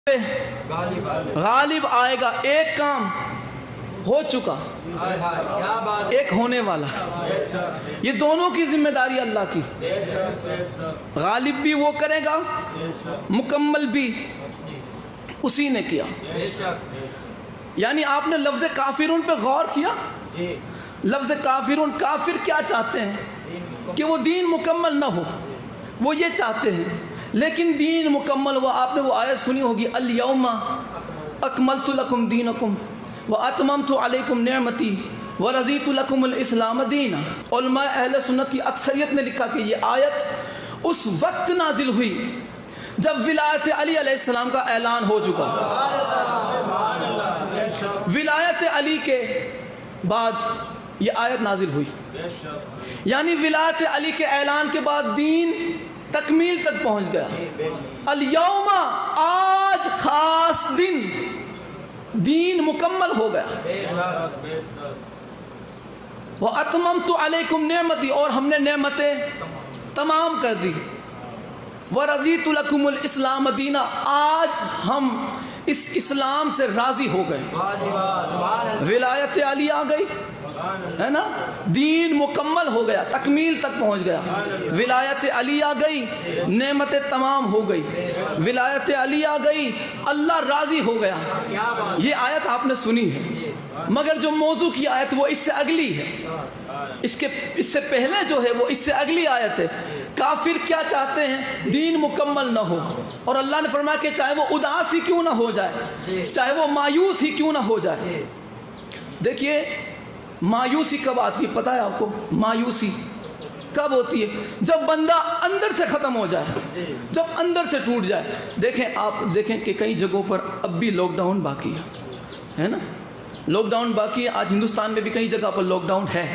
غالب آئے گا. ایک کام ہو چکا, ایک ہونے والا. یہ دونوں کی ذمہ داری اللہ کی. غالب بھی وہ کرے گا, مکمل بھی اسی نے کیا. یعنی آپ نے لفظ کافرون پہ غور کیا؟ لفظ کافرون, کافر کیا چاہتے ہیں؟ کہ وہ دین مکمل نہ ہو, وہ یہ چاہتے ہیں. لیکن دین مکمل ہوا. آپ نے وہ آیت سنی ہوگی, الیوم اکملت لکم دینکم واتممت علیکم نعمتی ورضیت لکم الاسلام دینا. علماء اہل سنت کی اکثریت نے لکھا کہ یہ آیت اس وقت نازل ہوئی جب ولایت علی علیہ السلام کا اعلان ہو چکا. ولایت علی کے بعد یہ آیت نازل ہوئی. یعنی ولایت علی کے اعلان کے بعد دین تکمیل تک پہنچ گیا. الیوم, آج خاص دن, دین مکمل ہو گیا. وَأَتْمَمْتُ عَلَيْكُمْ نِعْمَتِي, اور ہم نے نعمتیں تمام کر دی. وَرَضِيتُ لَكُمُ الْإِسْلَامَ دِينًا, آج ہم اس اسلام سے راضی ہو گئے. ولایت علی آ گئی ہے نا, دین مکمل ہو گیا, تکمیل تک پہنچ گیا. ولایت علی آ گئی, نعمتیں تمام ہو گئی. ولایت علی آ گئی, اللہ راضی ہو گیا. یہ آیت آپ نے سنی ہے, مگر جو موضوع کی آیت وہ اس سے اگلی ہے. اس سے پہلے جو ہے وہ اس سے اگلی آیت ہے. کافر کیا چاہتے ہیں؟ دین مکمل نہ ہو. اور اللہ نے فرمایا کہ چاہے وہ اداس ہی کیوں نہ ہو جائے, چاہے وہ مایوس ہی کیوں نہ ہو جائے. دیکھیے مایوسی کب آتی ہے پتہ ہے آپ کو؟ مایوسی کب ہوتی ہے؟ جب بندہ اندر سے ختم ہو جائے, جب اندر سے ٹوٹ جائے. دیکھیں, آپ دیکھیں کہ کئی جگہوں پر اب بھی لاک ڈاؤن باقی ہے نا, لاک ڈاؤن باقی ہے. آج ہندوستان میں بھی کئی جگہ پر لاک ڈاؤن ہے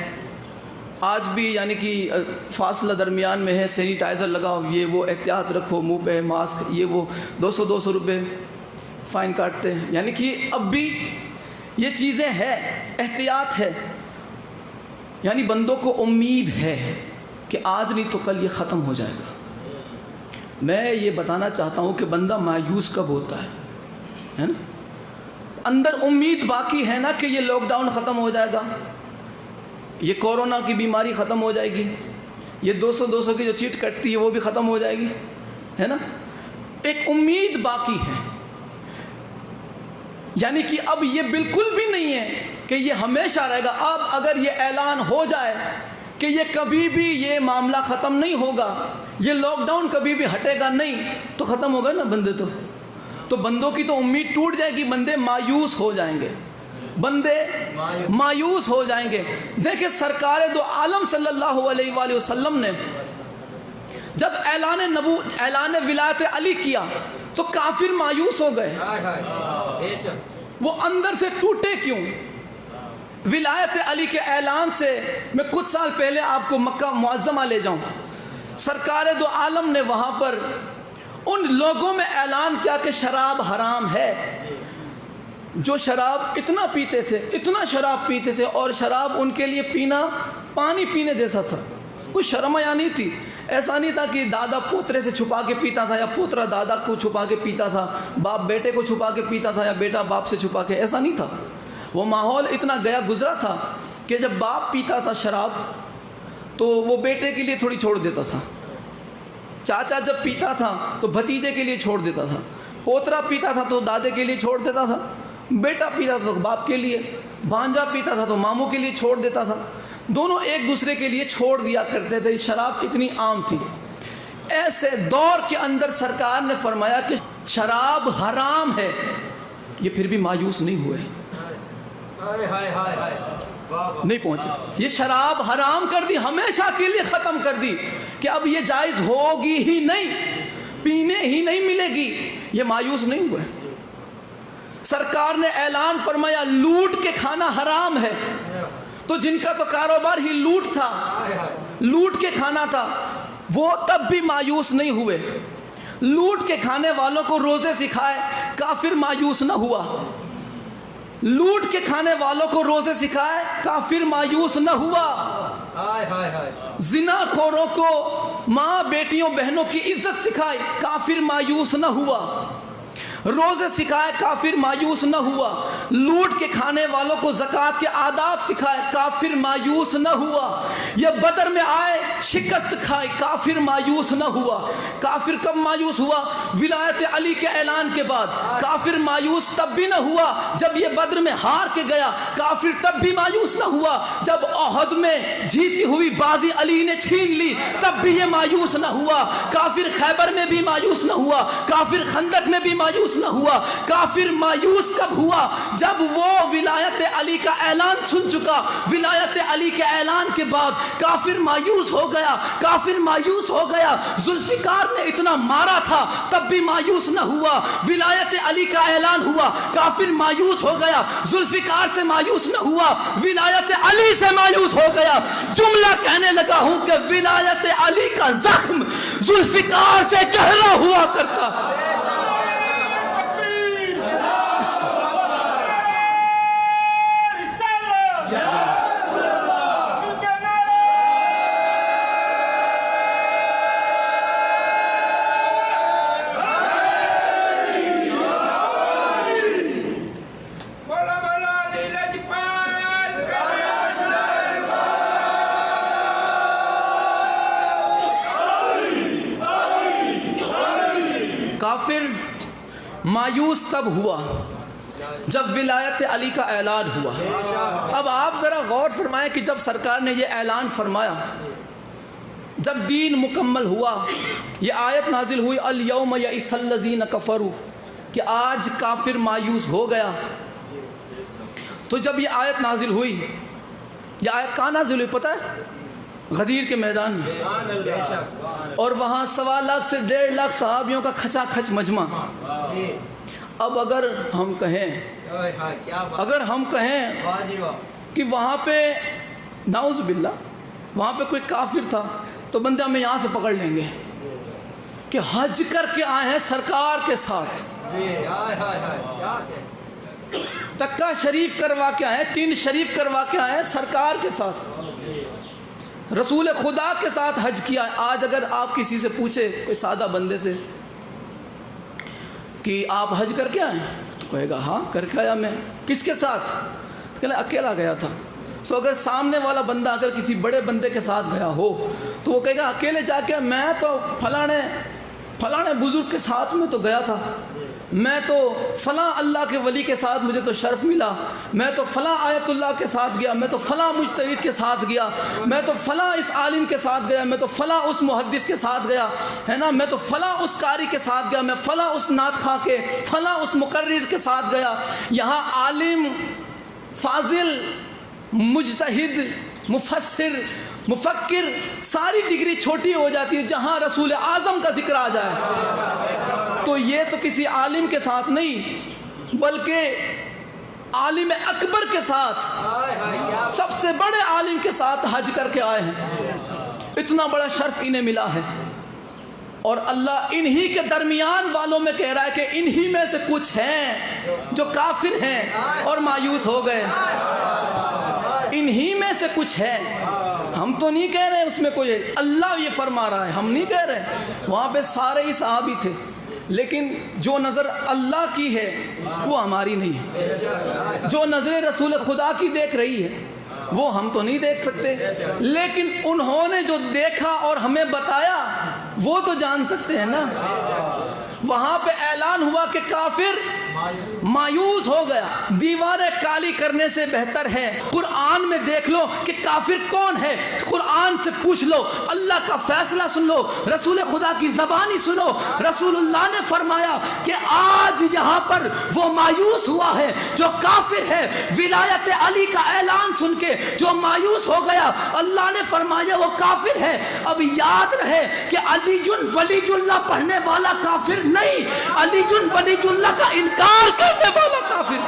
آج بھی. یعنی کہ فاصلہ درمیان میں ہے, سینیٹائزر لگاؤ, یہ وہ, احتیاط رکھو, منہ پہ ماسک, یہ وہ, 200 روپے فائن کاٹتے ہیں. یعنی کہ اب بھی یہ چیزیں ہیں, احتیاط ہے. یعنی بندوں کو امید ہے کہ آج نہیں تو کل یہ ختم ہو جائے گا. میں یہ بتانا چاہتا ہوں کہ بندہ مایوس کب ہوتا ہے نا, اندر امید باقی ہے نا کہ یہ لاک ڈاؤن ختم ہو جائے گا, یہ کورونا کی بیماری ختم ہو جائے گی, یہ 200 کی جو چیٹ کٹتی ہے وہ بھی ختم ہو جائے گی, ہے نا. ایک امید باقی ہے. یعنی کہ اب یہ بالکل بھی نہیں ہے کہ یہ ہمیشہ رہے گا. اب اگر یہ اعلان ہو جائے کہ یہ کبھی بھی یہ معاملہ ختم نہیں ہوگا, یہ لاک ڈاؤن کبھی بھی ہٹے گا نہیں, تو ختم ہوگا نا بندے. تو بندوں کی تو امید ٹوٹ جائے گی, بندے مایوس ہو جائیں گے, بندے مایوس ہو جائیں گے. دیکھیں سرکار دو عالم صلی اللہ علیہ وآلہ وسلم نے جب اعلان ولایت علی کیا تو کافر مایوس ہو گئے. وہ اندر سے ٹوٹے کیوں؟ ولایت علی کے اعلان سے میں کچھ سال پہلے آپ کو مکہ معظمہ لے جاؤں. سرکار دو عالم نے وہاں پر ان لوگوں میں اعلان کیا کہ شراب حرام ہے. جو شراب اتنا پیتے تھے, اتنا شراب پیتے تھے, اور شراب ان کے لیے پینا پانی پینے جیسا تھا. کوئی شرم حیا نہیں تھی. ایسا نہیں تھا کہ دادا پوترے سے چھپا کے پیتا تھا, یا پوترا دادا کو چھپا کے پیتا تھا, باپ بیٹے کو چھپا کے پیتا تھا, یا بیٹا باپ سے چھپا کے. ایسا نہیں تھا. وہ ماحول اتنا گیا گزرا تھا کہ جب باپ پیتا تھا شراب تو وہ بیٹے کے لیے تھوڑی چھوڑ دیتا تھا, چاچا جب پیتا تھا تو بھتیجے کے لیے چھوڑ دیتا تھا, پوترا پیتا تھا تو دادے کے لیے چھوڑ دیتا تھا, بیٹا پیتا تھا تو باپ کے لیے, بھانجا پیتا تھا تو ماموں کے لیے چھوڑ دیتا تھا. دونوں ایک دوسرے کے لیے چھوڑ دیا کرتے تھے. شراب اتنی عام تھی. ایسے دور کے اندر سرکار نے فرمایا کہ شراب حرام ہے. یہ پھر بھی مایوس نہیں ہوئے, نہیں پہنچے. یہ شراب حرام کر دی, ہمیشہ کے لیے ختم کر دی کہ اب یہ جائز ہوگی ہی نہیں, پینے ہی نہیں ملے گی. یہ مایوس نہیں ہوئے. سرکار نے اعلان فرمایا لوٹ کے کھانا حرام ہے. تو جن کا تو کاروبار ہی لوٹ تھا, لوٹ کے کھانا تھا, وہ تب بھی مایوس نہیں ہوئے. لوٹ کے کھانے والوں کو روزے سکھائے, کافر مایوس نہ ہوا. لوٹ کے کھانے والوں کو روزے سکھائے, کافر مایوس نہ ہوا. زنا خوروں کو ماں بیٹیوں بہنوں کی عزت سکھائی, کافر مایوس نہ ہوا. روزے سکھائے کافر مایوس نہ ہوا، لوٹ کے کھانے والوں کو زکوٰۃ کے آداب سکھائے کافر مایوس نہ ہوا، یہ بدر میں آئے شکست کھائے کافر مایوس نہ ہوا۔ کافر کب مایوس ہوا؟ ولایت علی کے اعلان کے بعد۔ کافر مایوس تب بھی نہ ہوا جب یہ بدر میں ہار کے گیا، کافر تب بھی مایوس نہ ہوا جب احد میں جیتی ہوئی بازی علی نے چھین لی، تب بھی یہ مایوس نہ ہوا۔ کافر خیبر میں بھی مایوس نہ ہوا، کافر خندق میں بھی مایوس نہ ہوا۔ کافر مایوس کب ہوا؟ جب وہ ولایت علی کا اعلان سن چکا، ولایت علی کے اعلان کے بعد کافر مایوس ہو گیا، کافر مایوس ہو گیا۔ ذوالفقار نے اتنا مارا تھا تب بھی مایوس نہ ہوا، ولایت علی کا اعلان ہوا، کافر مایوس ہو گیا۔ ذوالفقار سے مایوس نہ ہوا، ولایت علی سے مایوس ہو گیا۔ جملہ کہنے لگا ہوں کہ ولایت علی کا زخم ذوالفقار سے گہرا ہوا کرتا۔ کافر مایوس تب ہوا جب ولایت علی کا اعلان ہوا۔ اب آپ ذرا غور فرمائیں کہ جب سرکار نے یہ اعلان فرمایا، جب دین مکمل ہوا، یہ آیت نازل ہوئی الیوم یئس الذین کفروا، کہ آج کافر مایوس ہو گیا۔ تو جب یہ آیت نازل ہوئی، یہ آیت کہاں نازل ہوئی پتہ ہے؟ غدیر کے میدان میں، اور وہاں 1.25 لاکھ سے 1.5 لاکھ صحابیوں کا کھچا کھچ مجمع۔ اب اگر ہم کہیں کہ وہاں پہ نعوذ باللہ وہاں پہ کوئی کافر تھا تو بندے ہمیں یہاں سے پکڑ لیں گے کہ حج کر کے آئے ہیں سرکار کے ساتھ، تکہ شریف کروا کے آئے ہیں، 3 شریف کروا کے آئے ہیں سرکار کے ساتھ، رسول خدا کے ساتھ حج کیا ہے۔ آج اگر آپ کسی سے پوچھے، کوئی سادہ بندے سے، کہ آپ حج کر کے آئے تو کہے گا ہاں کر کے آیا میں۔ کس کے ساتھ؟ تو کہنا اکیلا گیا تھا۔ تو اگر سامنے والا بندہ اگر کسی بڑے بندے کے ساتھ گیا ہو تو وہ کہے گا اکیلے جا کے میں تو فلانے بزرگ کے ساتھ میں تو گیا تھا، میں تو فلاں اللہ کے ولی کے ساتھ مجھے تو شرف ملا، میں تو فلاں آیت اللہ کے ساتھ گیا، میں تو فلاں مجتہد کے ساتھ گیا، میں تو فلاں اس عالم کے ساتھ گیا، میں تو فلاں اس محدث کے ساتھ گیا ہے نا، میں تو فلاں اس قاری کے ساتھ گیا، میں فلاں اس نعت خواں کے، فلاں اس مقرر کے ساتھ گیا۔ یہاں عالم، فاضل، مجتہد، مفسر، مفکر، ساری ڈگری چھوٹی ہو جاتی ہے جہاں رسول اعظم کا ذکر آ جائے۔ تو یہ تو کسی عالم کے ساتھ نہیں بلکہ عالم اکبر کے ساتھ، سب سے بڑے عالم کے ساتھ حج کر کے آئے ہیں۔ اتنا بڑا شرف انہیں ملا ہے، اور اللہ انہی کے درمیان والوں میں کہہ رہا ہے کہ انہی میں سے کچھ ہیں جو کافر ہیں اور مایوس ہو گئے، انہی میں سے کچھ ہے۔ ہم تو نہیں کہہ رہے اس میں کوئی، اللہ یہ فرما رہا ہے، ہم نہیں کہہ رہے۔ وہاں پہ سارے ہی صحابی تھے، لیکن جو نظر اللہ کی ہے وہ ہماری نہیں ہے، جو نظر رسول خدا کی دیکھ رہی ہے وہ ہم تو نہیں دیکھ سکتے، لیکن انہوں نے جو دیکھا اور ہمیں بتایا وہ تو جان سکتے ہیں نا۔ وہاں پہ اعلان ہوا کہ کافر مایوس ہو گیا۔ دیواریں کالی کرنے سے بہتر ہے قرآن میں دیکھ لو کہ کافر کون ہے، قرآن سے پوچھ لو، اللہ کا فیصلہ سن لو، رسول خدا کی زبانی سنو۔ رسول اللہ نے فرمایا کہ آج یہاں پر وہ مایوس ہوا ہے جو کافر ہے، ولایت علی کا اعلان سن کے جو مایوس ہو گیا، اللہ نے فرمایا وہ کافر ہے۔ اب یاد رہے کہ علی جن ولی اللہ پڑھنے والا کافر نہیں، علی جن ولی اللہ کا انکار کرنے والا کافر